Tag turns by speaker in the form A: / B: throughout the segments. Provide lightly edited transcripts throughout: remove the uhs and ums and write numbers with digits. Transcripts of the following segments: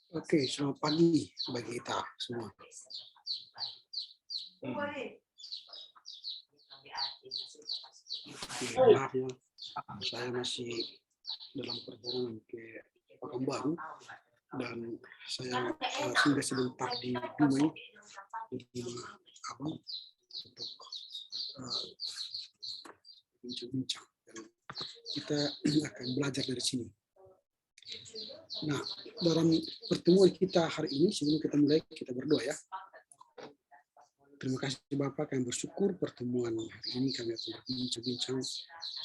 A: Oke, selamat pagi bagi kita semua. Maaf ya, saya masih dalam perjalanan ke Pekanbaru dan saya sudah sebentar di Dumai di Abang untuk bincang-bincang dan kita akan belajar dari sini. Nah, dalam pertemuan kita hari ini sebelum kita mulai kita berdoa ya. Terima kasih Bapak, kami bersyukur pertemuan hari ini kami akan berbincang-bincang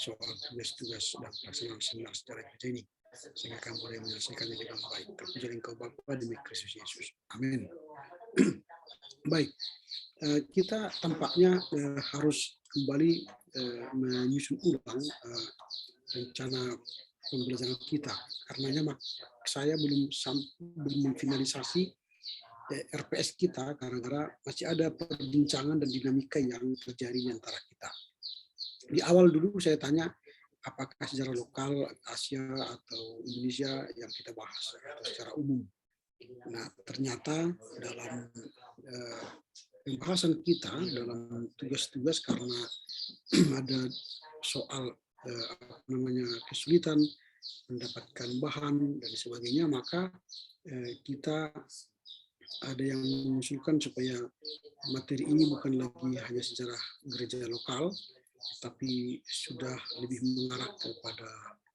A: soal tugas-tugas dan pelaksanaan seminar secara kerja ini. Sehingga kami boleh menyelesaikannya dengan baik. Terpuji Engkau Bapa demi Kristus Yesus. Amin. Baik, kita tampaknya harus kembali menyusun ulang rencana pembelajaran kita. Karenanya saya belum memfinalisasi RPS kita karena masih ada perbincangan dan dinamika yang terjadi di antara kita. Di awal dulu saya tanya apakah secara lokal Asia atau Indonesia yang kita bahas atau secara umum. Nah, ternyata dalam pembahasan kita dalam tugas-tugas karena ada soal kesulitan mendapatkan bahan dan sebagainya, maka kita ada yang mengusulkan supaya materi ini bukan lagi hanya sejarah gereja lokal, tapi sudah lebih mengarah kepada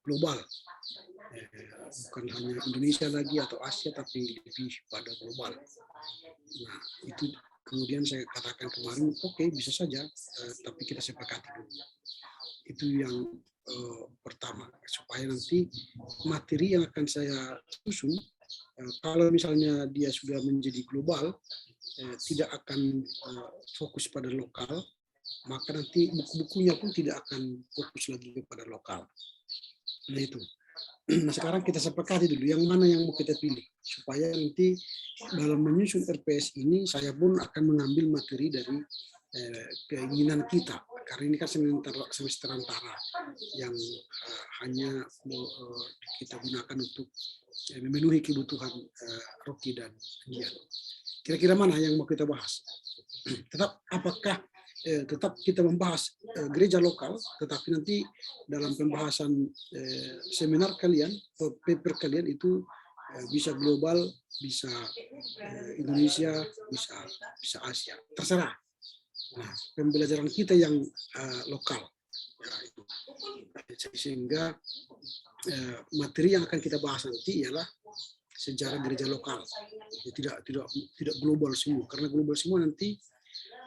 A: global. Bukan hanya Indonesia lagi atau Asia, tapi lebih pada global. Nah, itu kemudian saya katakan kemarin, oke, bisa saja, tapi kita sepakati dulu. Itu yang pertama, supaya nanti materi yang akan saya susun, kalau misalnya dia sudah menjadi global, tidak akan fokus pada lokal, maka nanti buku-bukunya pun tidak akan fokus lagi kepada lokal. Nah itu. Nah sekarang kita sepakati dulu yang mana yang mau kita pilih, supaya nanti dalam menyusun RPS ini saya pun akan mengambil materi dari keinginan kita, karena ini kan semester antara yang hanya kita gunakan untuk memenuhi kebutuhan Rocky dan Dian. Kira-kira mana yang mau kita bahas? Tetap kita membahas gereja lokal, tetapi nanti dalam pembahasan seminar kalian, paper kalian itu bisa global, bisa Indonesia, bisa Asia, terserah. Nah, pembelajaran kita yang lokal, ya, itu. Sehingga materi yang akan kita bahas nanti ialah sejarah gereja lokal, tidak global semua, karena global semua nanti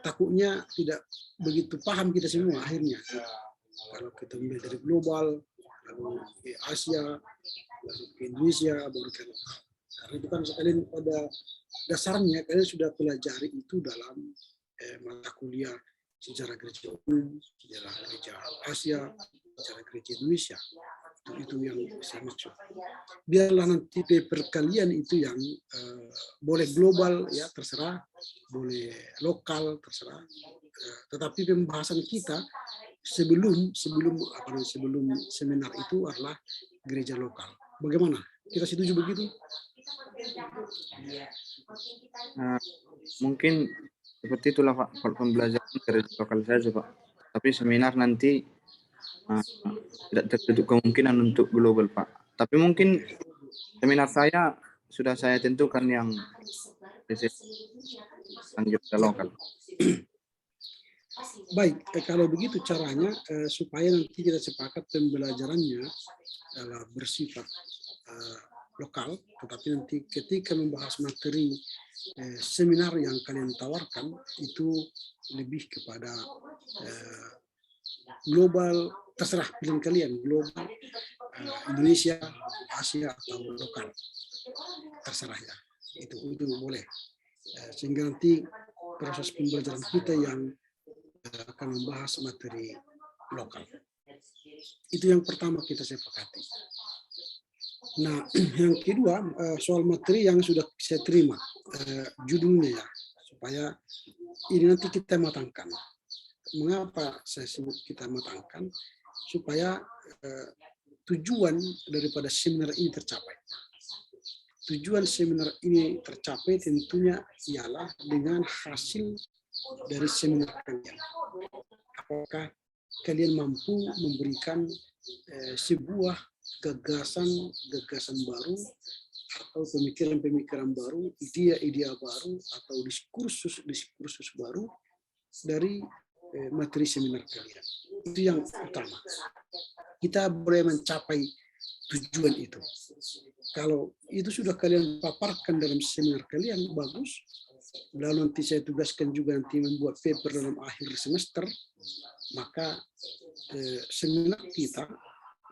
A: takutnya tidak begitu paham kita semua akhirnya. Kalau kita mulai dari global, lalu ke Asia, lalu ke Indonesia, baru ke lokal. Karena itu kan sekalian pada dasarnya kalian sudah pelajari itu dalam mata kuliah sejarah gereja umum, sejarah gereja Asia, sejarah gereja Indonesia. Itu yang saya maksud. Biarlah nanti paper kalian itu yang boleh global ya terserah, boleh lokal terserah. Tetapi pembahasan kita sebelum seminar itu adalah gereja lokal. Bagaimana? Kita setuju begitu?
B: Mungkin seperti itulah Pak, pembelajaran gereja lokal saja Pak. Tapi seminar nanti tidak tertutup kemungkinan untuk global Pak. Tapi mungkin seminar saya sudah saya tentukan yang gereja lokal.
A: Baik, kalau begitu caranya supaya nanti kita sepakat pembelajarannya bersifat lokal, tetapi nanti ketika membahas materi seminar yang kalian tawarkan itu lebih kepada global, terserah pilihan kalian, global, Indonesia, Asia atau lokal, terserah ya, itu boleh, sehingga nanti proses pembelajaran kita yang akan membahas materi lokal. Itu yang pertama kita sepakati. Nah, yang kedua soal materi yang sudah saya terima, judulnya ya, supaya ini nanti kita matangkan. Mengapa saya sebut kita matangkan? Supaya tujuan daripada seminar ini tercapai. tujuan seminar ini tercapai tentunya ialah dengan hasil dari seminar kalian. Apakah kalian mampu memberikan sebuah gagasan baru atau pemikiran-pemikiran baru, ide-ide baru atau diskursus baru dari materi seminar kalian. Itu yang utama. Kita boleh mencapai tujuan itu. Kalau itu sudah kalian paparkan dalam seminar kalian, bagus. Lalu nanti saya tugaskan juga nanti membuat paper dalam akhir semester, maka seminar kita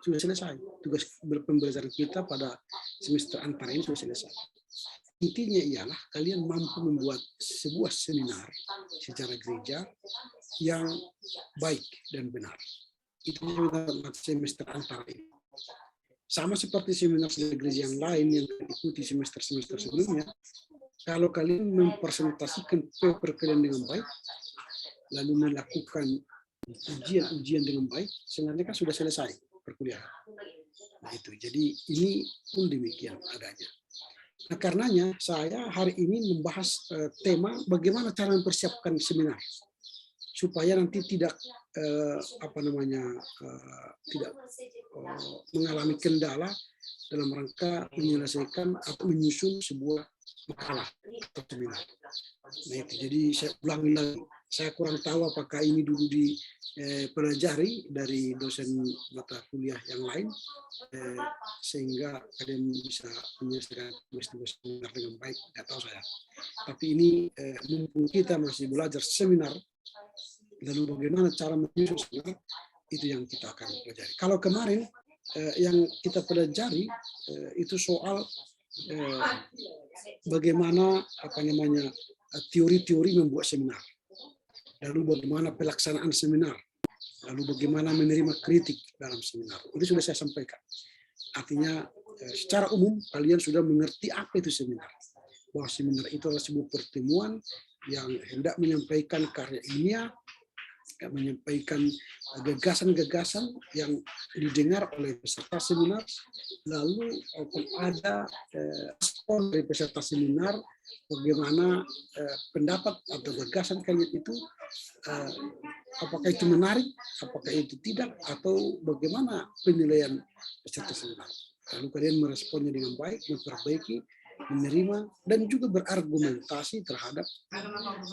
A: sudah selesai. Tugas pembelajaran kita pada semester antara ini sudah selesai. Intinya ialah kalian mampu membuat sebuah seminar secara gereja yang baik dan benar. Itu semester antara ini. Sama seperti seminar gereja yang lain yang diikuti semester-semester sebelumnya, kalau kalian mempresentasikan paper kalian dengan baik, lalu melakukan ujian dengan baik, sebenarnya kan sudah selesai perkuliahan. Nah itu, jadi ini pun demikian adanya. Nah karenanya saya hari ini membahas tema bagaimana cara mempersiapkan seminar supaya nanti tidak tidak mengalami kendala dalam rangka menyelesaikan atau menyusun sebuah makalah atau seminar. Nah itu, jadi saya ulangi lagi. Saya kurang tahu apakah ini dulu dipelajari dari dosen mata kuliah yang lain, sehingga kalian bisa menyelesaikan tugas-tugas seminar dengan baik. Tidak tahu saya. Tapi ini mumpung kita masih belajar seminar, lalu bagaimana cara menyusun seminar, itu yang kita akan pelajari. Kalau kemarin yang kita pelajari itu soal bagaimana teori-teori membuat seminar, lalu bagaimana pelaksanaan seminar, lalu bagaimana menerima kritik dalam seminar. Itu sudah saya sampaikan. Artinya secara umum kalian sudah mengerti apa itu seminar. Bahwa seminar itu adalah sebuah pertemuan yang hendak menyampaikan karya ilmiah, menyampaikan gagasan-gagasan yang didengar oleh peserta seminar, lalu ada respon dari peserta seminar, bagaimana pendapat atau gagasan kalian itu, apakah itu menarik, apakah itu tidak, atau bagaimana penilaian peserta seminar. Lalu kalian meresponnya dengan baik, memperbaiki, menerima, dan juga berargumentasi terhadap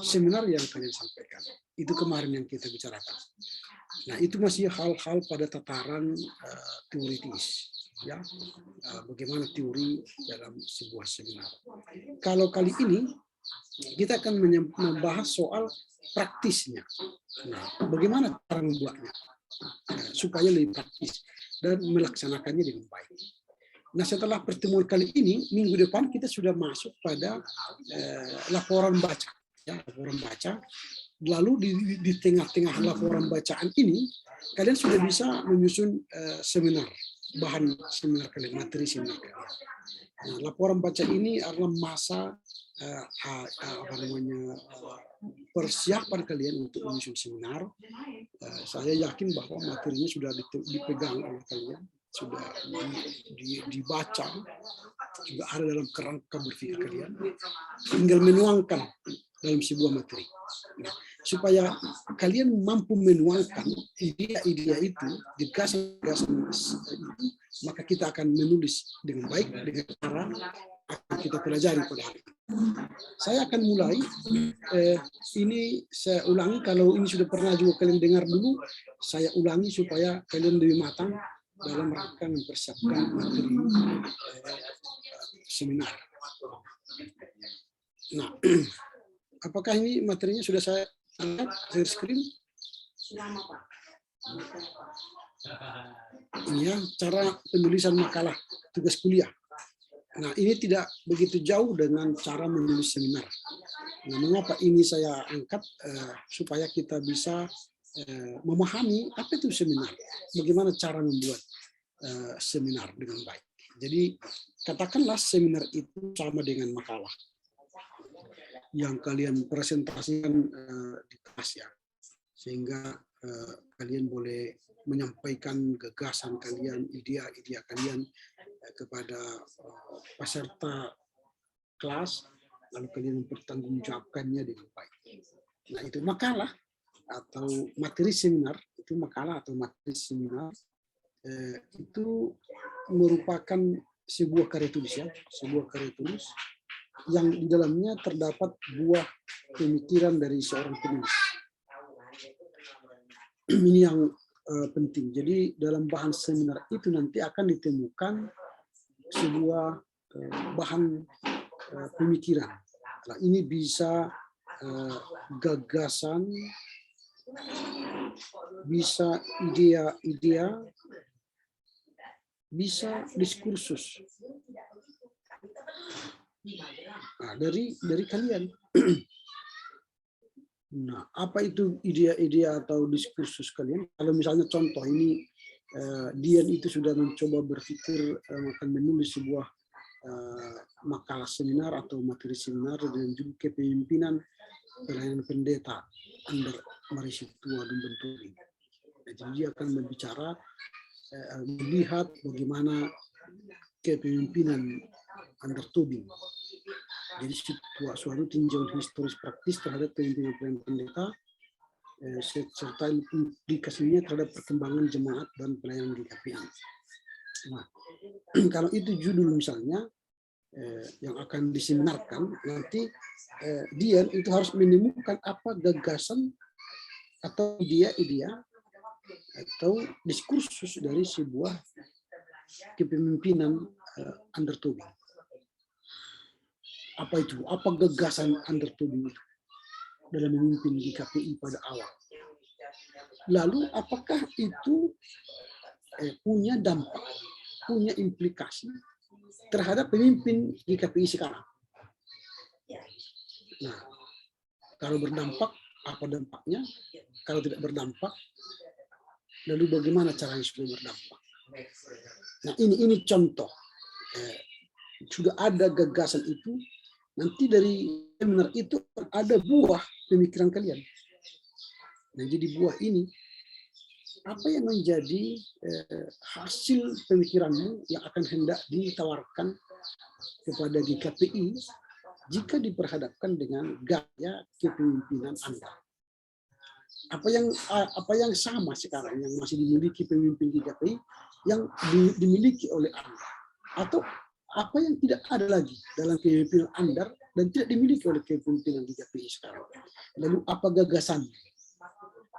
A: seminar yang kalian sampaikan. Itu kemarin yang kita bicarakan. Nah, itu masih hal-hal pada tataran teoritis, ya, bagaimana teori dalam sebuah seminar. Kalau kali ini kita akan membahas soal praktisnya. Nah, bagaimana cara membuatnya supaya lebih praktis dan melaksanakannya dengan baik. Nah, setelah pertemuan kali ini, minggu depan kita sudah masuk pada laporan baca. Ya, laporan baca. Lalu di tengah-tengah laporan bacaan ini, kalian sudah bisa menyusun seminar, bahan seminar kalian, materi seminar kalian. Nah, laporan baca ini adalah masa persiapan kalian untuk menyusun seminar. Saya yakin bahwa materinya sudah dipegang oleh kalian, sudah dibaca, juga ada dalam kerangka berpikir kalian, tinggal menuangkan dalam sebuah materi. Nah, supaya kalian mampu menuangkan ide-ide itu, gagasan-gagasan itu, maka kita akan menulis dengan baik dengan cara akan kita pelajari pada hari ini. Saya akan mulai, ini saya ulangi, kalau ini sudah pernah juga kalian dengar dulu, saya ulangi supaya kalian lebih matang dalam rangka mempersiapkan materi seminar. Nah, apakah ini materinya sudah saya angkat share screen? Ini ya, cara penulisan makalah tugas kuliah. Nah, ini tidak begitu jauh dengan cara menulis seminar. Nah, mengapa ini saya angkat? Supaya kita bisa memahami apa itu seminar, bagaimana cara membuat seminar dengan baik. Jadi katakanlah seminar itu sama dengan makalah yang kalian presentasikan di kelas ya, sehingga kalian boleh menyampaikan gagasan kalian, ide-ide kalian kepada peserta kelas, lalu kalian mempertanggungjawabkannya dengan baik. Nah, itu makalah atau materi seminar, itu makalah atau materi seminar itu merupakan sebuah karya tulis ya, sebuah karya tulis yang di dalamnya terdapat buah pemikiran dari seorang penulis. Ini yang penting. Jadi dalam bahan seminar itu nanti akan ditemukan sebuah bahan pemikiran. Nah, ini bisa gagasan, bisa ide-ide, bisa diskursus. Nah, dari kalian. Nah, apa itu ide-ide atau diskursus kalian? Kalau misalnya contoh ini, Dian itu sudah mencoba berpikir akan menulis sebuah makalah seminar atau materi seminar dengan judul kepemimpinan pelayanan pendeta under Marisi Tua Dumbenturing. Jadi dia akan berbicara, melihat bagaimana kepemimpinan under Tobing. Jadi suatu tinjauan historis praktis terhadap kepemimpinan pendeta serta implikasinya terhadap perkembangan jemaat dan pelayanan GKPI. Nah, kalau itu judul misalnya yang akan diseminarkan, nanti Dian itu harus menemukan apa gagasan atau ide-ide atau diskursus dari sebuah kepemimpinan under Tobing. Apa itu? Apa gagasan under Tobing itu dalam memimpin GKPI pada awal? Lalu apakah itu punya dampak, punya implikasi terhadap pemimpin GKPI sekarang? Nah, kalau berdampak, apa dampaknya? Kalau tidak berdampak, lalu bagaimana caranya supaya berdampak? Nah, ini contoh. Sudah ada gagasan itu, nanti dari seminar itu ada buah pemikiran kalian. Nah, jadi buah ini, apa yang menjadi hasil pemikiranmu yang akan hendak ditawarkan kepada GKPI jika diperhadapkan dengan gaya kepemimpinan Anda? Apa yang sama sekarang yang masih dimiliki pemimpin GKPI yang dimiliki oleh Anda? Atau apa yang tidak ada lagi dalam kepemimpinan Anda dan tidak dimiliki oleh kepemimpinan GKPI sekarang? Lalu apa gagasannya?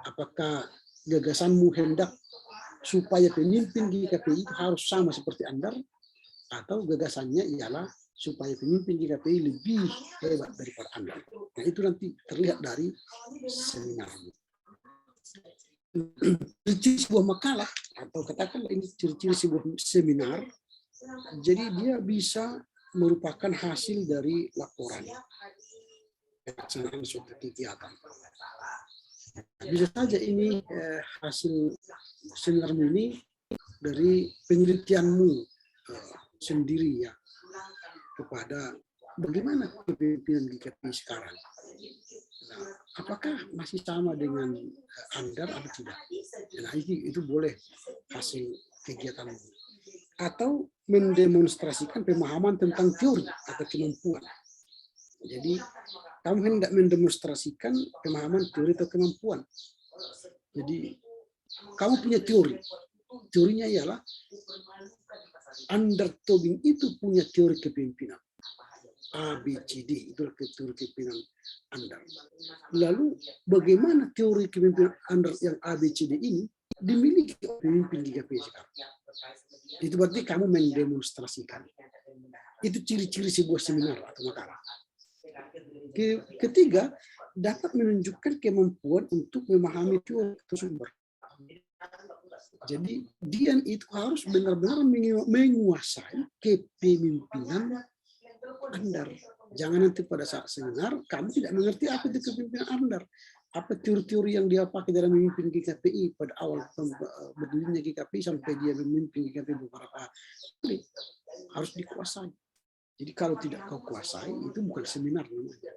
A: Apakah gagasanmu hendak supaya pemimpin GKPI itu harus sama seperti Anda, atau gagasannya ialah supaya pemimpin GKPI lebih hebat daripada Anda? Nah, itu nanti terlihat dari seminar ini. Ciri-ciri sebuah makalah atau katakanlah ini ciri-ciri sebuah seminar, jadi dia bisa merupakan hasil dari laporan pelaksanaan suatu kegiatan. Bisa saja ini hasil seminarmu ini dari penelitianmu sendiri ya kepada bagaimana kepemimpinan GKPI sekarang. Nah, apakah masih sama dengan Anda atau tidak? Nah, itu boleh hasil kegiatanmu. Atau mendemonstrasikan pemahaman tentang teori atau kemampuan. Jadi kamu hendak mendemonstrasikan pemahaman teori atau kemampuan. Jadi kamu punya teori. Teorinya ialah under Tobing itu punya teori kepemimpinan. A, B, C, D, itu teori kepemimpinan Anda. Lalu bagaimana teori kepemimpinan Anda yang A, B, C, D ini dimiliki oleh pemimpin GKPI sekarang? Itu berarti kamu mendemonstrasikan. Itu ciri-ciri sebuah seminar atau makalah. Ketiga, dapat menunjukkan kemampuan untuk memahami teori atau sumber. Jadi Dian itu harus benar-benar menguasai kepemimpinan Anda. Jangan nanti pada saat seminar kamu tidak mengerti apa itu kepemimpinan Anda. Apa teori-teori yang dia pakai dalam memimpin GKPI pada awal berdirinya GKPI sampai dia memimpin GKPI beberapa kali, harus dikuasai. Jadi kalau tidak kau kuasai, itu bukan seminar namanya.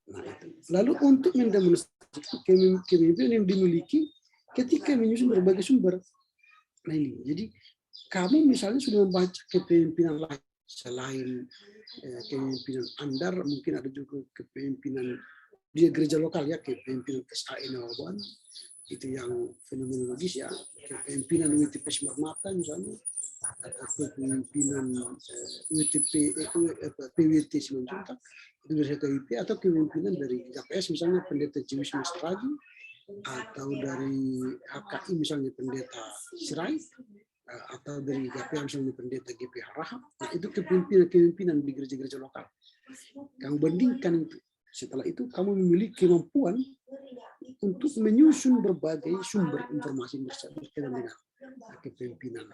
A: Nah, itu. Lalu untuk mendemonstrasikan kepemimpinan yang dimiliki ketika menyusun berbagai sumber. Nah ini, jadi kamu misalnya sudah membaca kepemimpinan lain selain kepemimpinan Andar, mungkin ada juga kepemimpinan di gereja lokal ya, kepemimpinan SAE Nawaban, itu yang fenomenologis ya, kepemimpinan WTP Semarmata misalnya, atau kepemimpinan PWT Simanjuntak, itu dari KIP, atau kepemimpinan dari KPS misalnya Pendeta Jewish Mastragi, atau dari HKI misalnya Pendeta Sirait, atau dari GP misalnya Pendeta GP Harahap. Nah itu kepemimpinan di gereja-gereja lokal. Kamu bandingkan itu. Setelah itu kamu memiliki kemampuan untuk menyusun berbagai sumber informasi berkaitan dengan kepemimpinan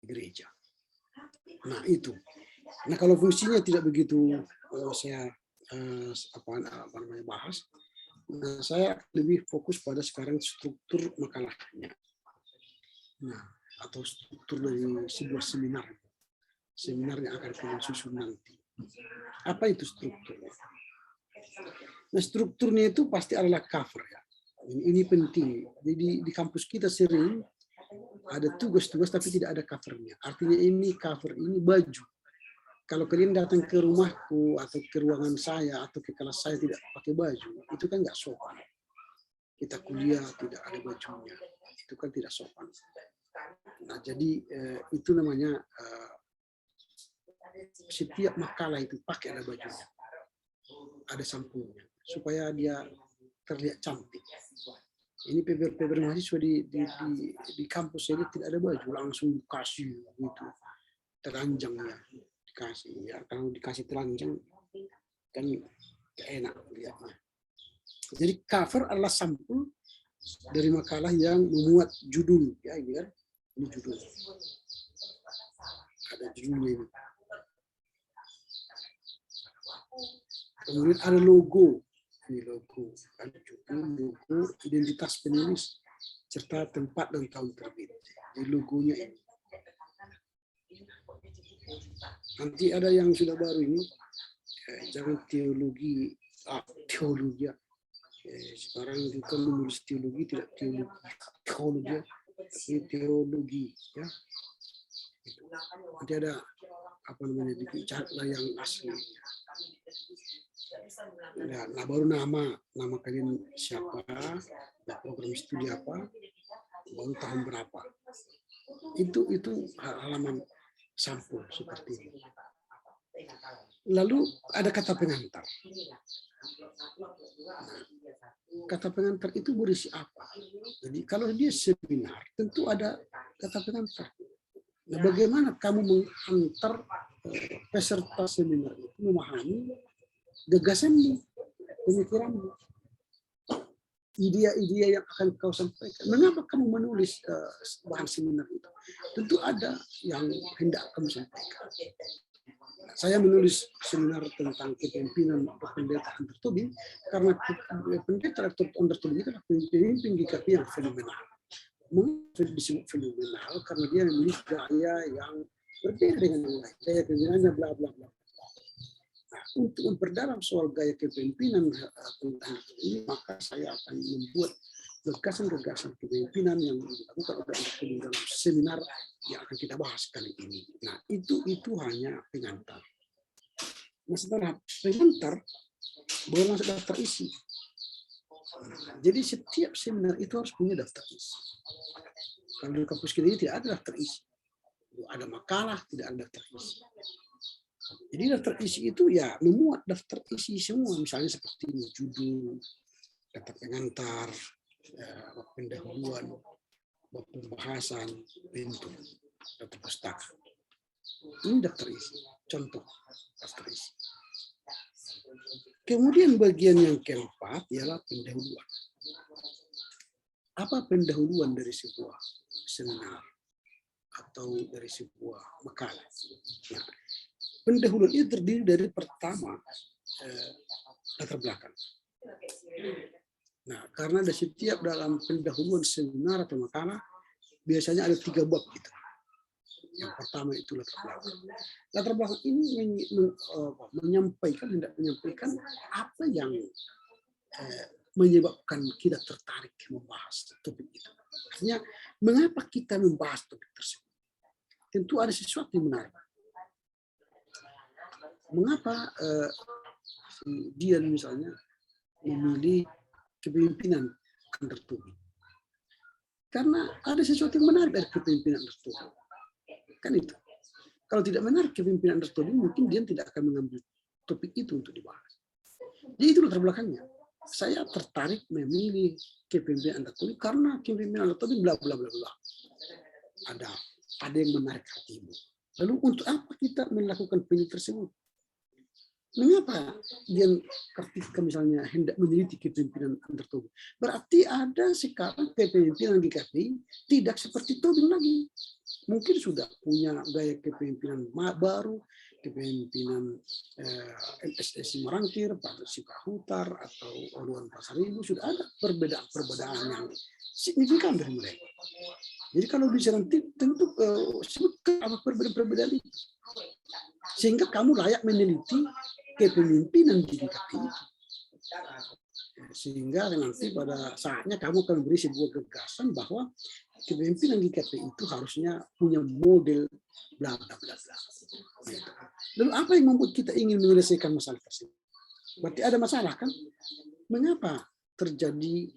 A: gereja. Nah itu. Nah kalau fungsinya tidak begitu saya bahas. Nah, saya lebih fokus pada sekarang struktur makalahnya. Nah, atau struktur dari sebuah seminar yang akan kita susun nanti. Apa itu strukturnya? Nah, strukturnya itu pasti adalah cover ya. Ini penting. Jadi di kampus kita sering ada tugas-tugas tapi tidak ada covernya. Artinya ini cover ini baju. Kalau kalian datang ke rumahku atau ke ruangan saya atau ke kelas saya tidak pakai baju, itu kan nggak sopan. Kita kuliah tidak ada bajunya, itu kan tidak sopan. Nah, jadi itu namanya setiap makalah itu pakai ada bajunya, ada sampulnya, supaya dia terlihat cantik. Ini PBR mahasiswa di kampus ini tidak ada baju, langsung dikasih gitu, telanjang ya. Dikasih ya, kalau dikasih telanjang kan gak enak lihatnya. Jadi cover adalah sampul dari makalah yang memuat judul ya, ini kan, ini judul, ada judulnya ini. Kemudian ada logo, ini logo, ada juga logo identitas penulis serta tempat dan tahun terbit. Ini logonya ini. Nanti ada yang sudah baru ini, jangan teologi ya. Sekarang kita menulis teologi, tidak teologi, tapi teologi ya. Nanti ada apa namanya, dicarilah yang asli. Nah baru nama kalian siapa, program studi apa, baru tahun berapa. Itu halaman sampul seperti ini. Lalu ada kata pengantar. Kata pengantar itu berisi apa? Jadi kalau dia seminar, tentu ada kata pengantar. Nah, bagaimana kamu menghantar peserta seminar itu memahami gagasanmu, pemikiranmu, ide-ide yang akan kau sampaikan. Mengapa kamu menulis bahan seminar itu? Tentu ada yang hendak kamu sampaikan. Saya menulis seminar tentang kepemimpinan pendeta Andar Tobing karena pendeta Andar Tobing itu adalah pemimpin GKP yang fenomenal. Mengapa disebut fenomenal? Karena dia memiliki gaya yang berbeda dengan yang lain. Gaya kepemimpinannya bla bla bla. Nah, untuk memperdalam soal gaya kepemimpinan tentang ini, maka saya akan membuat gagasan-gagasan kepemimpinan yang dilakukan oleh Andar Tobing dalam seminar yang akan kita bahas kali ini. Nah, itu hanya pengantar. Nah, setelah pengantar, baru masuk daftar isi. Jadi setiap seminar itu harus punya daftar isi. Kalau di kampus kita ini tidak ada daftar isi. Ada makalah, tidak ada daftar isi. Jadi daftar isi itu ya memuat daftar isi semua, misalnya seperti ini, judul, kata pengantar, pendahuluan, pembahasan, pintu, daftar pustaka. Ini daftar isi, contoh daftar isi. Kemudian bagian yang keempat ialah pendahuluan. Apa pendahuluan dari sebuah seminar atau dari sebuah makalah? Nah, pendahuluan itu terdiri dari pertama latar belakang. Nah, karena ada setiap dalam pendahuluan seminar atau makalah biasanya ada 3 bab gitu. Yang pertama itu latar belakang. Latar belakang ini hendak menyampaikan apa yang menyebabkan kita tertarik membahas topik itu? Artinya, mengapa kita membahas topik tersebut? Tentu ada sesuatu yang menarik. Mengapa Dian misalnya memilih kepemimpinan Under Tobing? Karena ada sesuatu yang menarik dari kepemimpinan Under Tobing. Kan itu. Kalau tidak menarik kepemimpinan Under Tobing, mungkin Dian tidak akan mengambil topik itu untuk dibahas. Jadi itu latar belakangnya. Saya tertarik memilih kepemimpinan Under Tobing karena kepemimpinan Under Tobing bla bla bla bla. Ada yang menarik hatimu. Lalu untuk apa kita melakukan penelitian tersebut? Mengapa dia ketika misalnya hendak meneliti kepemimpinan Under Tobing? Berarti ada sekarang kepemimpinan GKPI tidak seperti Tobing lagi. Mungkin sudah punya gaya kepemimpinan baru, kepemimpinan MSSI Marangkir, Pak Sikahutar, atau Oluan Pasaribu, sudah ada perbedaan yang signifikan dari mereka. Jadi kalau bicara tentu sebutkan apa perbedaan itu. Sehingga kamu layak meneliti kepemimpinan di GKPI itu. Sehingga nanti pada saatnya kamu akan beri sebuah gagasan bahwa kepemimpinan GKPI itu harusnya punya model bla bla bla bla. Lalu apa yang membuat kita ingin menyelesaikan masalah tersebut? Berarti ada masalah kan? Mengapa terjadi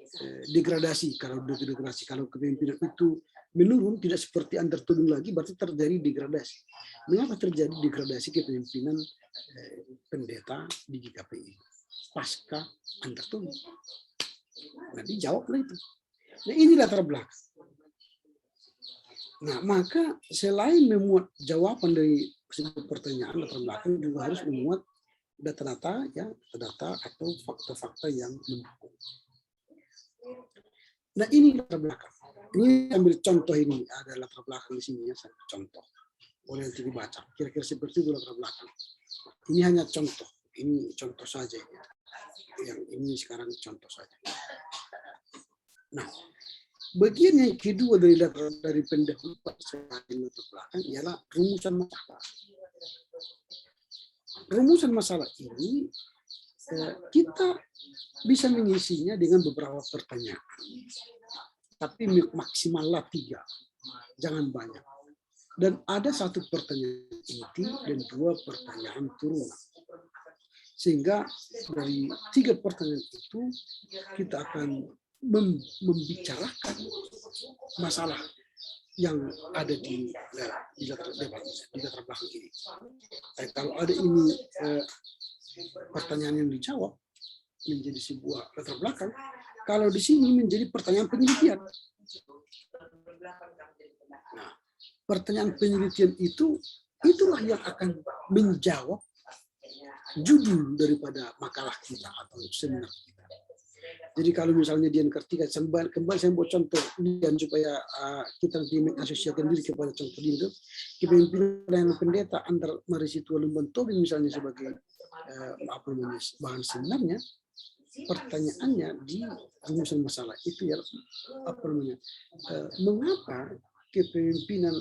A: degradasi? Kalau kepemimpinan itu menurun, tidak seperti Under Tobing lagi, berarti terjadi degradasi. Mengapa terjadi degradasi kepemimpinan pendeta di GKPI pasca Under Tobing? Nah, dijawablah itu. Nah, ini latar belakang. Nah, maka selain memuat jawaban dari sebuah pertanyaan, latar belakang juga harus memuat data-data, ya, data atau fakta-fakta yang mendukung. Nah, ini latar belakang. Ini ambil contoh, ini ada latar belakang di sini ya, contoh. Boleh nanti dibaca. Kira-kira seperti itu latar belakang. Ini hanya contoh. Ini contoh saja. Ya. Yang ini sekarang contoh saja. Nah, bagian yang kedua dari pendahuluan selain latar belakang ialah rumusan masalah. Rumusan masalah ini kita bisa mengisinya dengan beberapa pertanyaan. Tapi maksimallah 3, jangan banyak. Dan ada 1 pertanyaan inti dan 2 pertanyaan turunan. Sehingga dari 3 pertanyaan itu kita akan membicarakan masalah yang ada di latar belakang ini. Kalau ada ini pertanyaan yang dijawab menjadi sebuah latar belakang, kalau di sini menjadi pertanyaan penelitian. Nah, pertanyaan penelitian itulah yang akan menjawab judul daripada makalah kita atau seminar kita. Jadi kalau misalnya Dian Kartika, kembali saya buat contoh Dian supaya kita nanti mengasosiasikan diri kepada contoh Dian, kepemimpinan pendeta Under Marisitua Lumban Tobing misalnya sebagai bahan seminarnya. Pertanyaannya di rumusan masalah itu ya mengapa kepemimpinan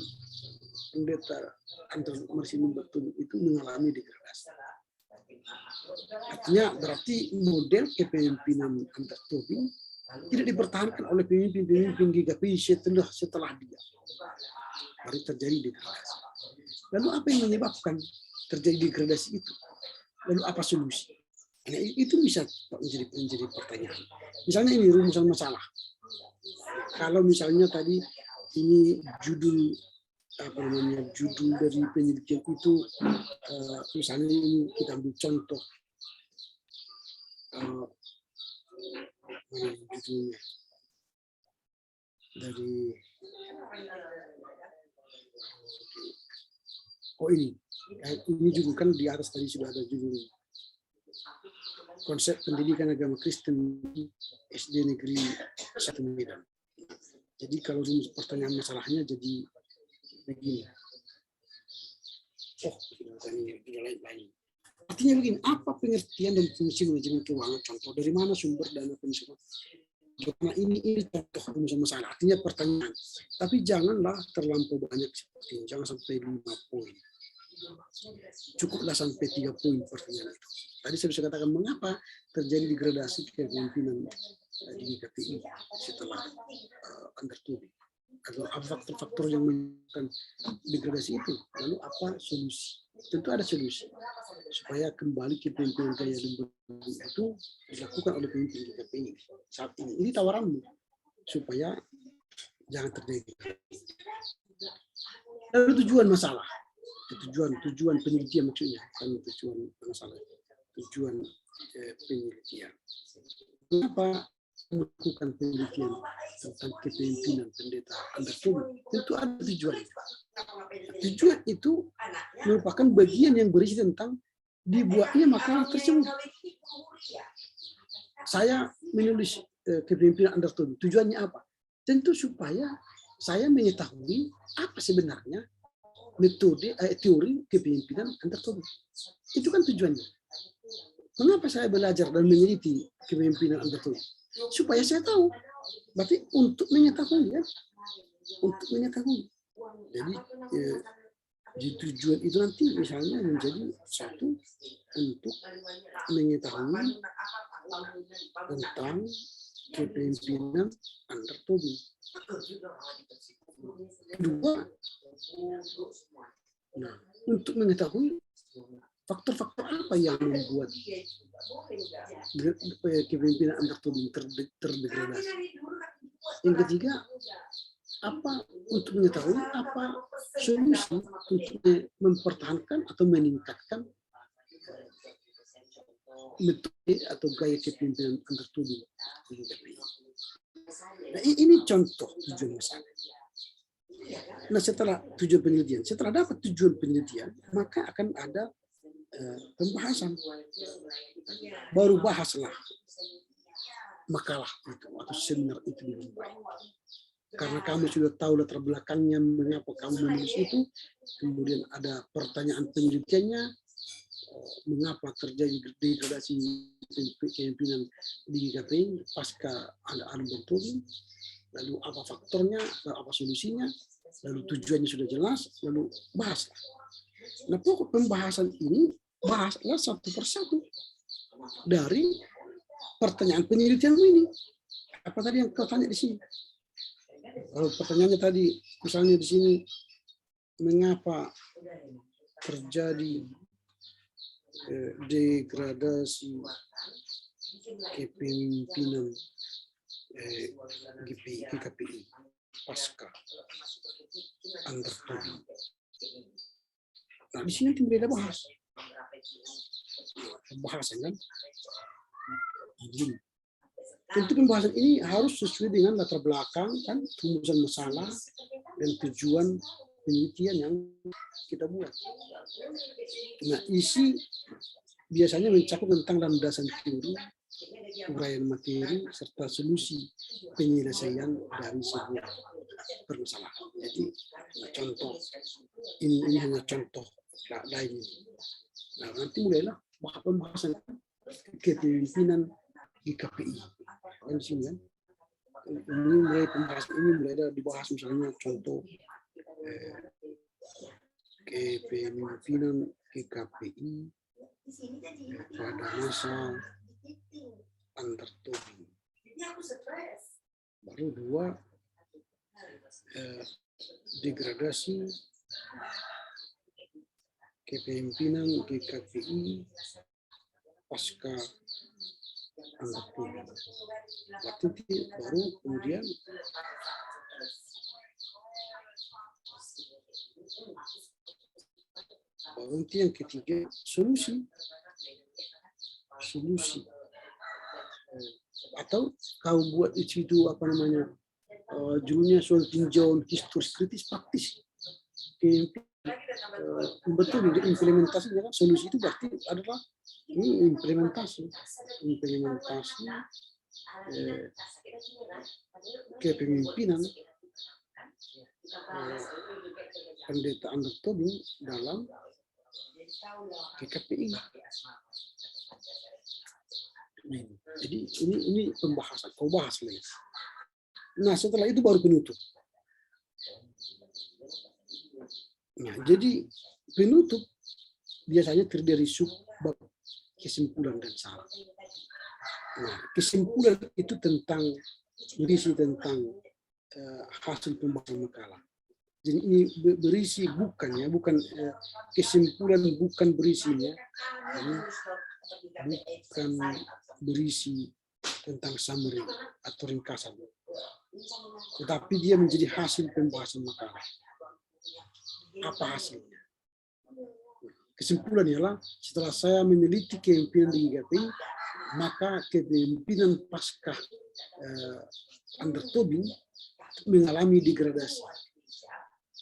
A: pendeta Under Marisitua Lumban Tobing itu mengalami degradasi? Artinya berarti model kepemimpinan Under Tobing tidak dipertahankan oleh pemimpin-pemimpin GKPI setelah dia. Baru terjadi degradasi. Lalu apa yang menyebabkan terjadi degradasi itu? Lalu apa solusi? Nah, itu bisa menjadi pertanyaan. Misalnya ini rumusan masalah. Kalau misalnya tadi ini judul dari penelitian itu, misalnya ini kita ambil contoh judulnya dari ini judul kan di atas tadi sudah ada judulnya. Konsep pendidikan agama Kristen SD Negeri 1 Medan. Jadi kalau pertanyaan masalahnya jadi begini. Artinya begini, apa pengertian dan fungsi manajemen keuangan? Contoh, dari mana sumber dana pensiun? Karena ini contoh rumusan masalah. Artinya pertanyaan. Tapi janganlah terlampau banyak seperti ini. Jangan sampai 5 poin. Cukuplah sampai 3 poin pertanyaan itu. Tadi saya bisa katakan mengapa terjadi degradasi kepemimpinan di KPI setelah Under Tobing. Atau apa faktor-faktor yang menyebabkan degradasi itu? Lalu apa solusi? Tentu ada solusi supaya kembali kepemimpinan gaya lumbung itu dilakukan oleh pemimpin di KPI saat ini. Ini tawaranmu supaya jangan terjadi. Lalu tujuan masalah, tujuan penelitian maksudnya, bukan tujuan masalah, tujuan penelitian. Kenapa melakukan penelitian tentang kepemimpinan pendeta Under Tobing? Tentu ada tujuan. Tujuan itu merupakan bagian yang berisi tentang dibuatnya makalah tersebut. Saya menulis kepemimpinan Under Tobing. Tujuannya apa? Tentu supaya saya mengetahui apa sebenarnya metode teori kepemimpinan Under Tobing. Itu kan tujuannya. Mengapa saya belajar dan meneliti kepemimpinan Under Tobing? Supaya saya tahu. Berarti untuk mengetahui ya. Untuk mengetahui. Jadi di tujuan itu nanti misalnya menjadi satu untuk mengetahui tentang kepemimpinan Under Tobing. Kedua, untuk mengetahui faktor-faktor apa yang membuat kepemimpinan Under Tobing terdegradasi. Yang ketiga, apa untuk mengetahui apa solusi untuk mempertahankan atau meningkatkan metode atau gaya kepemimpinan Under Tobing. Nah, ini contoh tujuan masalah. Nah, setelah tujuan penelitian, setelah dapat tujuan penelitian, maka akan ada pembahasan. Baru bahaslah makalah itu atau seminar itu dengan baik. Karena kamu sudah tahu latar belakangnya, mengapa kamu menulis itu, kemudian ada pertanyaan penelitiannya, mengapa terjadi degradasi kepemimpinan di KPI pasca ada Under Tobing, lalu apa faktornya, lalu apa solusinya, lalu tujuannya sudah jelas, lalu bahaslah. Nah, pokok pembahasan ini bahaslah satu persatu dari pertanyaan penelitian ini. Apa tadi yang kau tanya di sini? Kalau pertanyaannya tadi, misalnya di sini, mengapa terjadi degradasi kepemimpinan GKPI pasca Under Tobing? Nah, di sini nanti kita bahas. Pembahasan kan? Tentu pembahasan ini harus sesuai dengan latar belakang kan, rumusan masalah dan tujuan penelitian yang kita buat. Nah, isi biasanya mencakup tentang landasan teori, uraian materi, serta solusi penyelesaian dari sebuah permasalahan. Jadi, contoh ini hanya contoh lain. Nah, nanti mulailah pembahasan kepemimpinan di KPI. Kan sini kan? Ini mulai pembahasan ini mulai dibahas misalnya contoh kepemimpinan KPI pada masa Under Tobing. Baru dua, degradasi kepemimpinan GKPI pasca Under Tobing. Berarti baru kemudian yang ketiga solusi atau kau buat itu apa namanya judulnya soal tinjauan historis kritis praktis betul implementasinya kan. Solusi itu berarti adalah ini implementasi kepemimpinan pendeta Under Tobing dalam KPI. Jadi ini pembahasan, kau bahas lagi. Nah, setelah itu baru penutup. Nah, jadi penutup biasanya terdiri dari subbab kesimpulan dan saran. Nah, kesimpulan itu berisi tentang hasil pembahasan makalah. Jadi ini berisi bukan kesimpulan, bukan berisinya, bukan berisi tentang summary atau ringkasan, tetapi dia menjadi hasil pembahasan makalah. Apa hasilnya? Kesimpulannya ialah setelah saya meneliti kepemimpinan di GKPI, maka kepemimpinan pasca Under Tobing mengalami degradasi.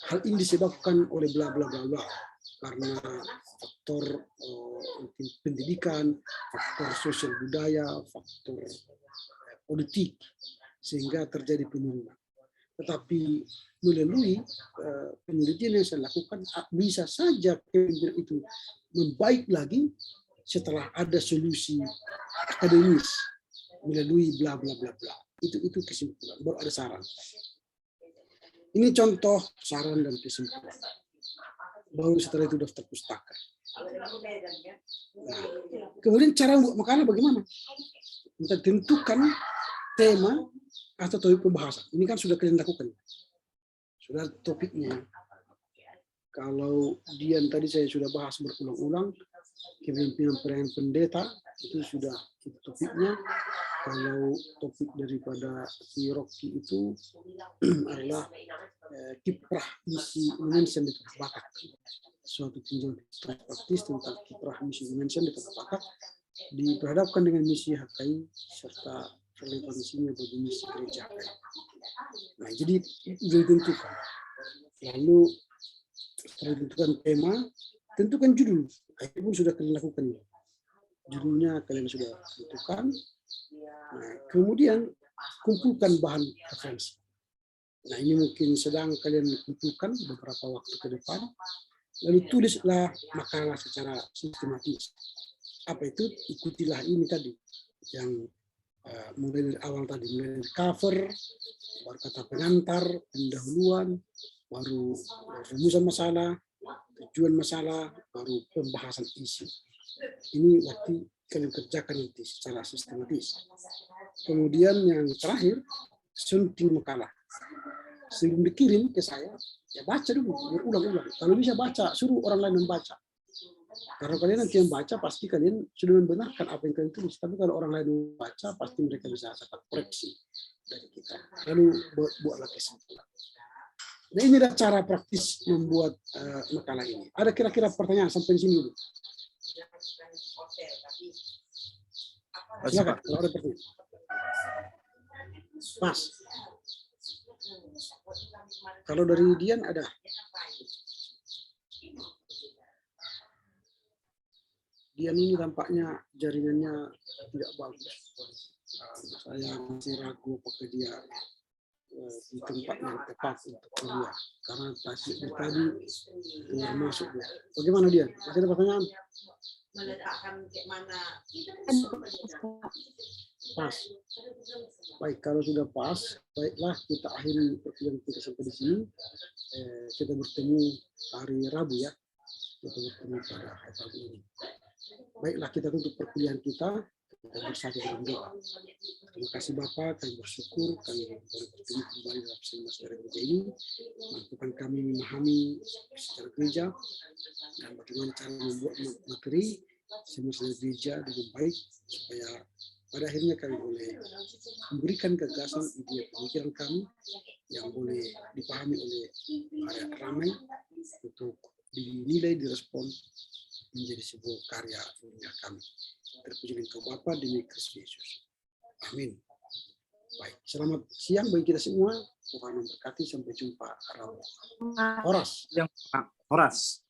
A: Hal ini disebabkan oleh bla bla bla bla, karena faktor pendidikan, faktor sosial budaya, faktor politik, sehingga terjadi penurunan. Tetapi melalui penelitian yang saya lakukan, bisa saja kepemimpinan itu membaik lagi setelah ada solusi akademis melalui bla bla bla bla. Itu kesimpulan, baru ada saran. Ini contoh saran dan kesimpulan. Baru setelah itu daftar pustaka. Nah, kemudian cara membuat makalah bagaimana? Kita tentukan tema atau topik pembahasan. Ini kan sudah kalian lakukan. Sudah topiknya. Kalau Dian tadi saya sudah bahas berulang-ulang, kepemimpinan peranan pendeta itu sudah itu topiknya. Kalau topik daripada si Rocky itu adalah kiprah misi Indonesia di tengah bakat. Suatu tinjauan praktis tentang kiprah misi Indonesia di tengah bakat diperhadapkan dengan misi HKI serta relevansinya bagi misi gereja HKI. Nah, jadi itu ditentukan. Lalu setelah ditentukan tema, tentukan judul. Itu pun sudah kalian lakukan. Judulnya kalian sudah tentukan. Nah, kemudian kumpulkan bahan referensi. Nah, ini mungkin sedang kalian kumpulkan beberapa waktu ke depan. Lalu tulislah makalah secara sistematis. Apa itu? Ikutilah ini tadi yang mulai dari awal tadi, mulai dari cover, baru kata pengantar, pendahuluan, baru rumusan masalah, tujuan masalah, baru pembahasan isu. Ini waktu kalian kerjakan nanti secara sistematis. Kemudian yang terakhir, sunting makalah. Sebelum dikirim ke saya, ya baca dulu, berulang-ulang. Kalau bisa baca, suruh orang lain membaca. Karena kalian nanti yang baca, pasti kalian sudah membenarkan apa yang kalian tulis. Tapi kalau orang lain membaca, pasti mereka bisa dapat koreksi dari kita. Lalu buatlah kesimpulan. Nah, ini adalah cara praktis membuat makalah ini. Ada kira-kira pertanyaan sampai di sini dulu? Silakan, kalau ada pertanyaan. Pas. Kalau dari Dian ada? Dian ini tampaknya jaringannya tidak bagus. Saya masih ragu apakah dia di tempat yang tepat untuk kuliah. Karena tadi keluar masuk dia. Bagaimana Dian? Masih ada pertanyaan? Meledakkan kayak mana? Pas. Baik, kalau sudah pas, baiklah kita akhiri perkuliahan kita sampai di sini. Kita bertemu hari Rabu ya. Kita bertemu pada hari Rabu ini. Baiklah, kita tutup perkuliahan kita bersatu dalam doa. Terima kasih Bapak, kami bersyukur kami boleh bertemu kembali dalam sejarah gereja ini. Mampukan kami memahami sejarah gereja dan bagaimana cara membuat materi sejarah gereja dengan baik supaya pada akhirnya kami boleh memberikan gagasan ide pemikiran kami yang boleh dipahami oleh halayak ramai untuk dinilai, direspon menjadi sebuah karya ilmiah kami. Terpuji engkau Bapa demi Kristus Yesus. Amin. Baik, selamat siang bagi kita semua. Tuhan memberkati, sampai jumpa. Horas.
B: Horas.